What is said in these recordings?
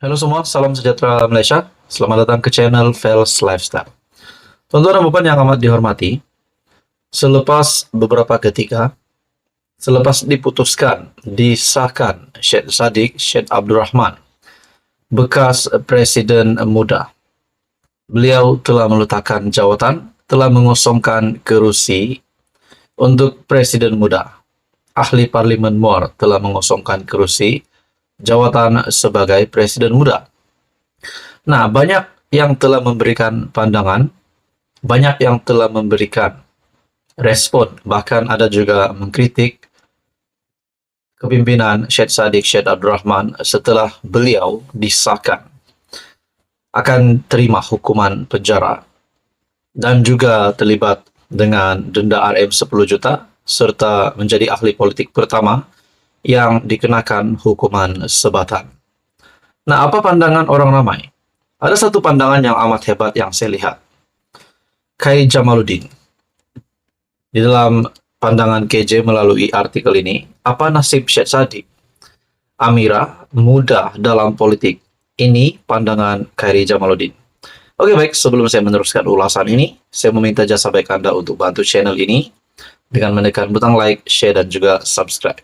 Halo semua, salam sejahtera Malaysia. Selamat datang ke channel Fels Lifestyle. Tuan-tuan dan puan yang amat dihormati, selepas beberapa ketika, selepas disahkan Syed Saddiq Syed Abdul Rahman, bekas Presiden muda, beliau telah meletakkan jawatan, telah mengosongkan kerusi untuk Presiden muda. Ahli Parlimen Muar telah mengosongkan kerusi jawatan sebagai Presiden muda. Nah, banyak yang telah memberikan pandangan, banyak yang telah memberikan respon, bahkan ada juga mengkritik kepimpinan Syed Saddiq Syed Abdul Rahman setelah beliau disahkan akan terima hukuman penjara dan juga terlibat dengan denda RM 10 juta serta menjadi ahli politik pertama yang dikenakan hukuman sebatan. Nah, apa pandangan orang ramai? Ada satu pandangan yang amat hebat yang saya lihat. Khairi Jamaluddin. Di dalam pandangan KJ melalui artikel ini, apa nasib Syed Saddiq? Amira, muda dalam politik. Ini pandangan Khairi Jamaluddin. Oke baik, sebelum saya meneruskan ulasan ini, saya meminta jasa baik Anda untuk bantu channel ini dengan menekan butang like, share, dan juga subscribe.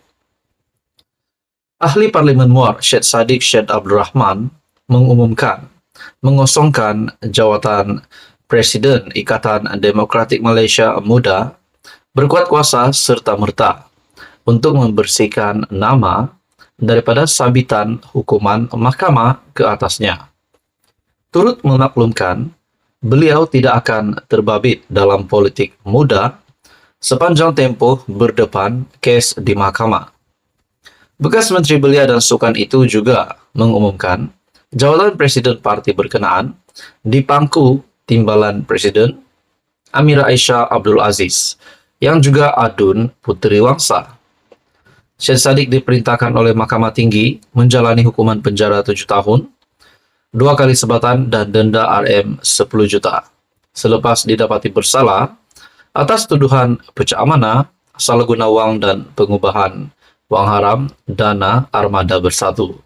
Ahli Parlimen Muar Syed Saddiq Syed Abdul Rahman mengumumkan mengosongkan jawatan Presiden Ikatan Demokratik Malaysia Muda berkuat kuasa serta-merta untuk membersihkan nama daripada sabitan hukuman mahkamah ke atasnya. Turut memaklumkan, beliau tidak akan terbabit dalam politik muda sepanjang tempoh berdepan kes di mahkamah. Bekas Menteri Belia dan Sukan itu juga mengumumkan jawatan Presiden Parti berkenaan dipangku Timbalan Presiden Amira Aisyah Abdul Aziz yang juga adun Puteri Wangsa. Syed Saddiq diperintahkan oleh Mahkamah Tinggi menjalani hukuman penjara 7 tahun, 2 kali sebatan dan denda RM 10 juta selepas didapati bersalah atas tuduhan pecah amanah, salah guna wang dan pengubahan wang haram dana Armada Bersatu.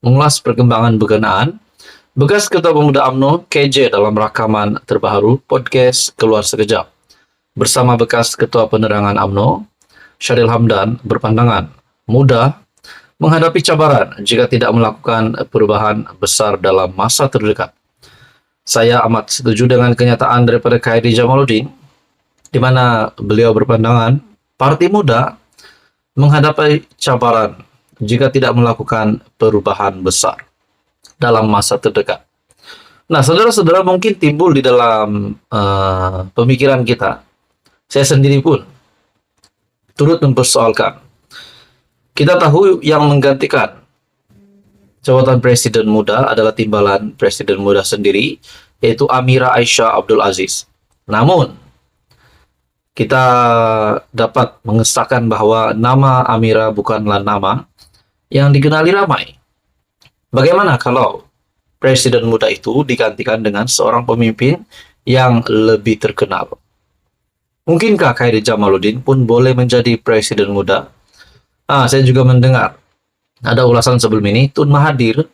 Mengulas perkembangan berkenaan, bekas Ketua Pemuda UMNO KJ dalam rakaman terbaru podcast Keluar Sekejap bersama bekas Ketua Penerangan UMNO Syaril Hamdan berpandangan mudah menghadapi cabaran jika tidak melakukan perubahan besar dalam masa terdekat. Saya amat setuju dengan kenyataan daripada Khairi Jamaluddin di mana beliau berpandangan parti muda menghadapi cabaran jika tidak melakukan perubahan besar dalam masa terdekat. Nah, saudara-saudara, mungkin timbul di dalam pemikiran kita, saya sendiri pun turut mempersoalkan. Kita tahu yang menggantikan jawatan Presiden muda adalah timbalan Presiden muda sendiri, yaitu Amira Aisyah Abdul Aziz. Namun, kita dapat mengesahkan bahwa nama Amira bukanlah nama yang dikenali ramai. Bagaimana kalau Presiden muda itu digantikan dengan seorang pemimpin yang lebih terkenal? Mungkinkah Khairi Jamaluddin pun boleh menjadi Presiden muda? Saya juga mendengar ada ulasan sebelum ini, Tun Mahathir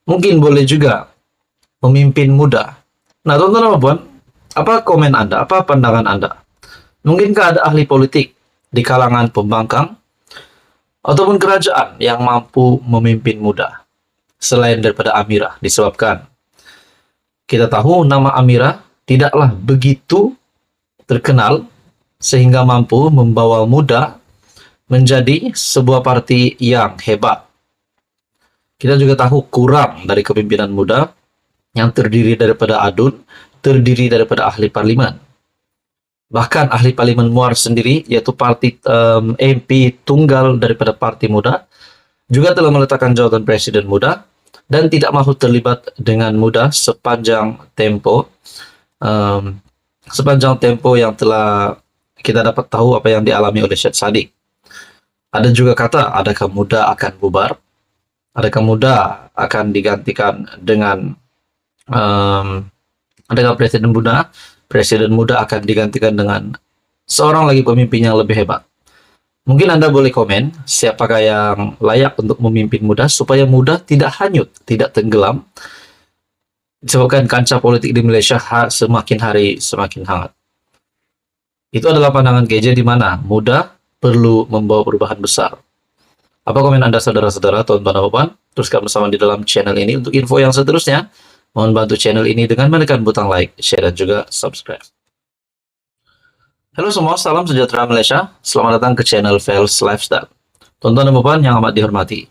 mungkin boleh juga memimpin muda. Nah, teman-teman dan puan, apa komen Anda? Apa pandangan Anda? Mungkinkah ada ahli politik di kalangan pembangkang ataupun kerajaan yang mampu memimpin muda selain daripada Amira? Disebabkan kita tahu nama Amira tidaklah begitu terkenal sehingga mampu membawa muda menjadi sebuah parti yang hebat. Kita juga tahu kurang dari kepimpinan muda yang terdiri daripada adun, terdiri daripada ahli parlimen. Bahkan ahli Parlimen Muar sendiri, yaitu parti MP tunggal daripada Parti Muda, juga telah meletakkan jawatan Presiden muda dan tidak mahu terlibat dengan muda sepanjang tempo yang telah kita dapat tahu apa yang dialami oleh Syed Saddiq. Ada juga kata, adakah muda akan bubar? Adakah muda akan digantikan dengan adakah Presiden muda akan digantikan dengan seorang lagi pemimpin yang lebih hebat? Mungkin Anda boleh komen siapakah yang layak untuk memimpin Muda supaya Muda tidak hanyut, tidak tenggelam disebabkan kancah politik di Malaysia semakin hari semakin hangat. Itu adalah pandangan KJ di mana Muda perlu membawa perubahan besar. Apa komen Anda saudara-saudara, tuan-tuan dan puan? Teruskan bersama di dalam channel ini untuk info yang seterusnya. Mohon bantu channel ini dengan menekan butang like, share, dan juga subscribe. Halo semua, salam sejahtera Malaysia. Selamat datang ke channel Fels Lifestyle. Tuan-tuan dan puan yang amat dihormati.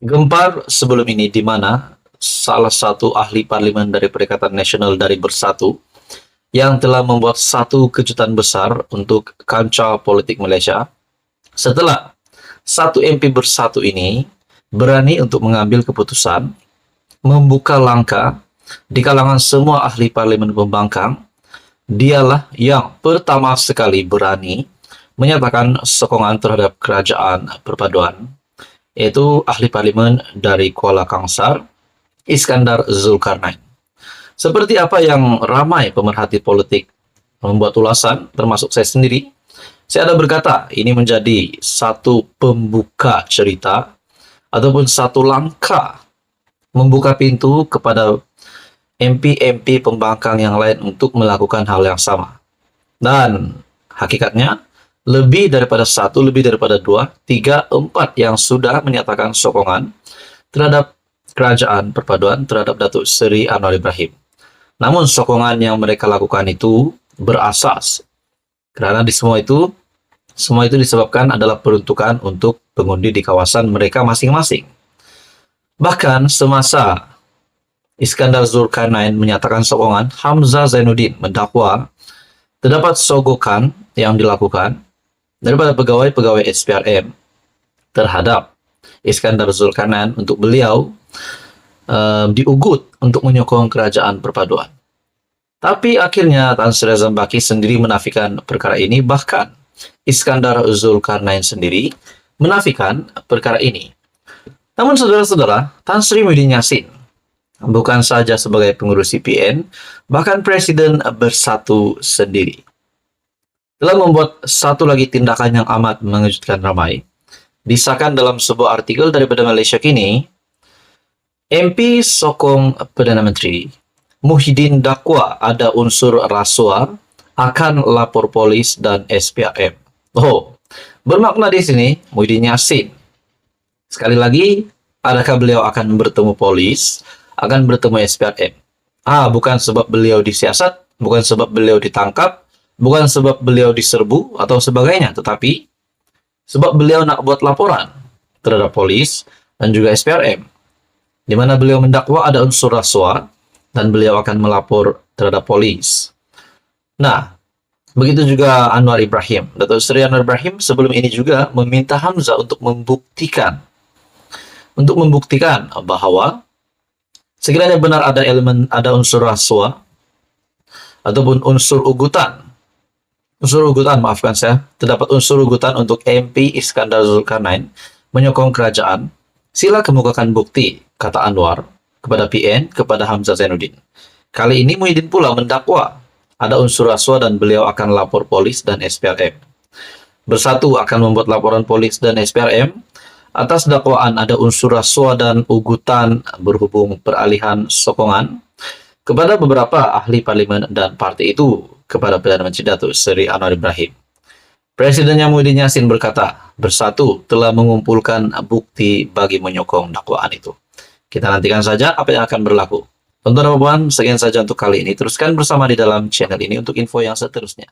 Gempar sebelum ini di mana salah satu ahli parlimen dari Perikatan Nasional dari Bersatu yang telah membuat satu kejutan besar untuk kancah politik Malaysia setelah satu MP Bersatu ini berani untuk mengambil keputusan membuka langkah di kalangan semua ahli parlimen pembangkang. Dialah yang pertama sekali berani menyatakan sokongan terhadap kerajaan perpaduan, yaitu ahli parlimen dari Kuala Kangsar, Iskandar Zulkarnain. Seperti apa yang ramai pemerhati politik membuat ulasan, termasuk saya sendiri, saya ada berkata ini menjadi satu pembuka cerita ataupun satu langkah membuka pintu kepada MP-MP pembangkang yang lain untuk melakukan hal yang sama. Dan hakikatnya, lebih daripada satu, lebih daripada dua, tiga, empat yang sudah menyatakan sokongan terhadap kerajaan perpaduan terhadap Datuk Seri Anwar Ibrahim. Namun sokongan yang mereka lakukan itu berasas. Karena di semua itu disebabkan adalah peruntukan untuk pengundi di kawasan mereka masing-masing. Bahkan semasa Iskandar Zulkarnain menyatakan sokongan, Hamzah Zainuddin mendakwa terdapat sogokan yang dilakukan daripada pegawai-pegawai SPRM terhadap Iskandar Zulkarnain untuk beliau diugut untuk menyokong kerajaan perpaduan. Tapi akhirnya Tan Sri Zambaki sendiri menafikan perkara ini, bahkan Iskandar Zulkarnain sendiri menafikan perkara ini. Namun saudara-saudara, Tan Sri Muhyiddin Yassin bukan saja sebagai pengurus CPN, bahkan Presiden Bersatu sendiri telah membuat satu lagi tindakan yang amat mengejutkan ramai. Disahkan dalam sebuah artikel daripada Malaysia Kini, MP sokong Perdana Menteri Muhyiddin dakwa ada unsur rasuah akan lapor polis dan SPRM. Oh, bermakna di sini Muhyiddin Yassin sekali lagi, adakah beliau akan bertemu polis, akan bertemu SPRM? Bukan sebab beliau disiasat, bukan sebab beliau ditangkap, bukan sebab beliau diserbu atau sebagainya, tetapi sebab beliau nak buat laporan terhadap polis dan juga SPRM, di mana beliau mendakwa ada unsur rasuah dan beliau akan melapor terhadap polis. Nah, begitu juga Anwar Ibrahim. Datuk Seri Anwar Ibrahim sebelum ini juga meminta Hamzah untuk membuktikan bahwa sekiranya benar ada unsur rasuah ataupun terdapat unsur ugutan untuk MP Iskandar Zulkarnain menyokong kerajaan, sila kemukakan bukti, kata Anwar kepada PN, kepada Hamzah Zainuddin. Kali ini Muhyiddin pula mendakwa ada unsur rasuah dan beliau akan lapor polis dan SPRM. Bersatu akan membuat laporan polis dan SPRM atas dakwaan ada unsur rasuah dan ugutan berhubung peralihan sokongan kepada beberapa ahli parlimen dan parti itu kepada Perdana Menteri Datuk Seri Anwar Ibrahim. Presidennya Muhyiddin Yassin berkata, Bersatu telah mengumpulkan bukti bagi menyokong dakwaan itu. Kita nantikan saja apa yang akan berlaku. Tuan-tuan dan puan, sekian saja untuk kali ini. Teruskan bersama di dalam channel ini untuk info yang seterusnya.